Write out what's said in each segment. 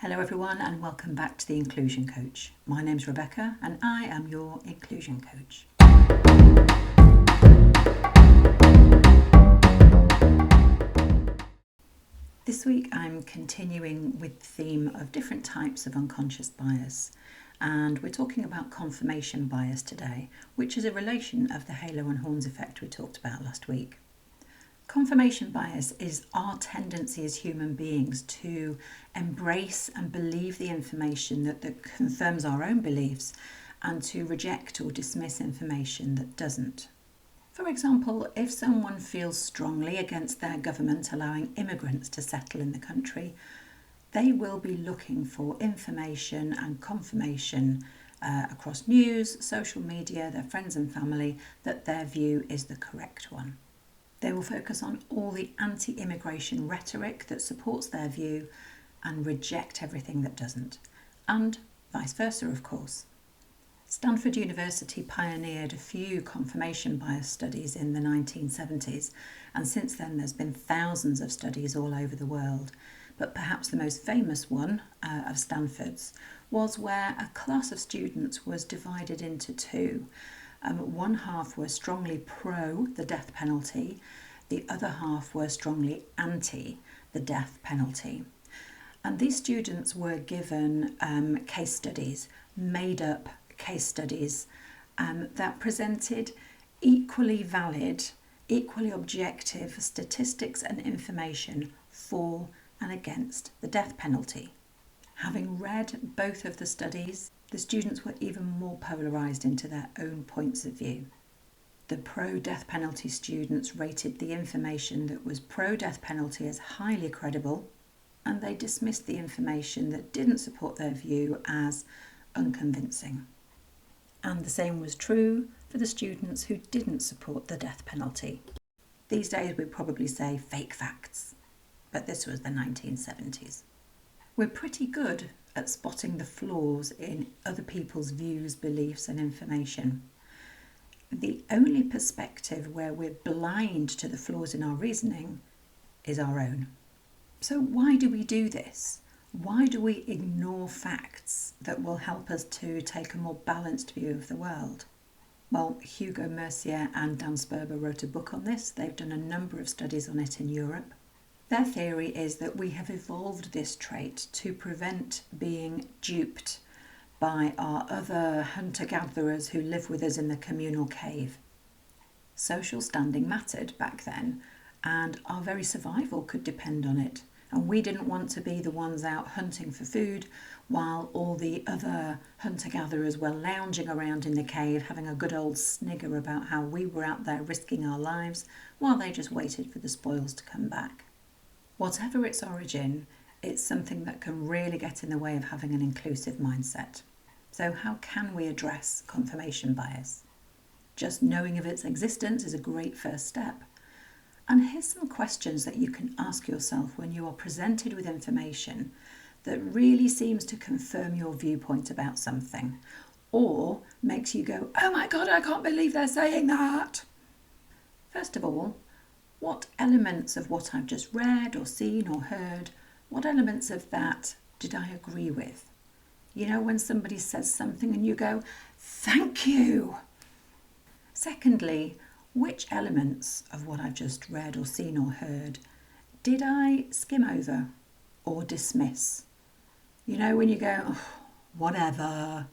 Hello everyone and welcome back to the Inclusion Coach. My name's Rebecca and I am your Inclusion Coach. This week I'm continuing with the theme of different types of unconscious bias, and we're talking about confirmation bias today, which is a relation of the halo and horns effect we talked about last week. Confirmation bias is our tendency as human beings to embrace and believe the information that confirms our own beliefs and to reject or dismiss information that doesn't. For example, if someone feels strongly against their government allowing immigrants to settle in the country, they will be looking for information and confirmation across news, social media, their friends and family that their view is the correct one. They will focus on all the anti-immigration rhetoric that supports their view and reject everything that doesn't, and vice versa, of course. Stanford University pioneered a few confirmation bias studies in the 1970s, and since then there's been thousands of studies all over the world. But perhaps the most famous one of Stanford's was where a class of students was divided into two. One half were strongly pro the death penalty, the other half were strongly anti the death penalty. And these students were given case studies, made up case studies that presented equally valid, equally objective statistics and information for and against the death penalty. Having read both of the studies, the students were even more polarised into their own points of view. The pro-death penalty students rated the information that was pro-death penalty as highly credible, and they dismissed the information that didn't support their view as unconvincing. And the same was true for the students who didn't support the death penalty. These days we'd probably say fake facts, but this was the 1970s. We're pretty good at spotting the flaws in other people's views, beliefs and information. The only perspective where we're blind to the flaws in our reasoning is our own. So why do we do this? Why do we ignore facts that will help us to take a more balanced view of the world? Well, Hugo Mercier and Dan Sperber wrote a book on this. They've done a number of studies on it in Europe. Their theory is that we have evolved this trait to prevent being duped by our other hunter-gatherers who live with us in the communal cave. Social standing mattered back then, and our very survival could depend on it. And we didn't want to be the ones out hunting for food while all the other hunter-gatherers were lounging around in the cave having a good old snigger about how we were out there risking our lives while they just waited for the spoils to come back. Whatever its origin, it's something that can really get in the way of having an inclusive mindset. So how can we address confirmation bias? Just knowing of its existence is a great first step. And here's some questions that you can ask yourself when you are presented with information that really seems to confirm your viewpoint about something, or makes you go, "Oh my God, I can't believe they're saying that." First of all, what elements of what I've just read or seen or heard, what elements of that did I agree with? You know, when somebody says something and you go, "Thank you." Secondly, which elements of what I've just read or seen or heard did I skim over or dismiss? You know, when you go, "Oh, whatever."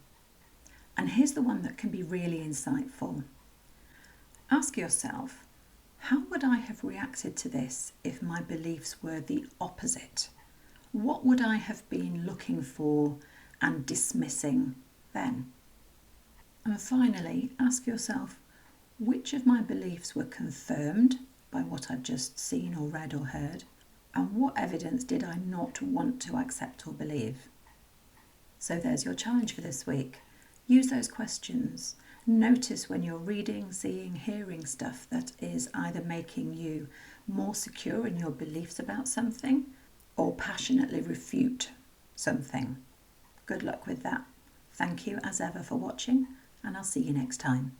And here's the one that can be really insightful. Ask yourself, how would I have reacted to this if my beliefs were the opposite? What would I have been looking for and dismissing then? And finally, ask yourself, which of my beliefs were confirmed by what I've just seen or read or heard? And what evidence did I not want to accept or believe? So there's your challenge for this week. Use those questions. Notice when you're reading, seeing, hearing stuff that is either making you more secure in your beliefs about something or passionately refute something. Good luck with that. Thank you as ever for watching, and I'll see you next time.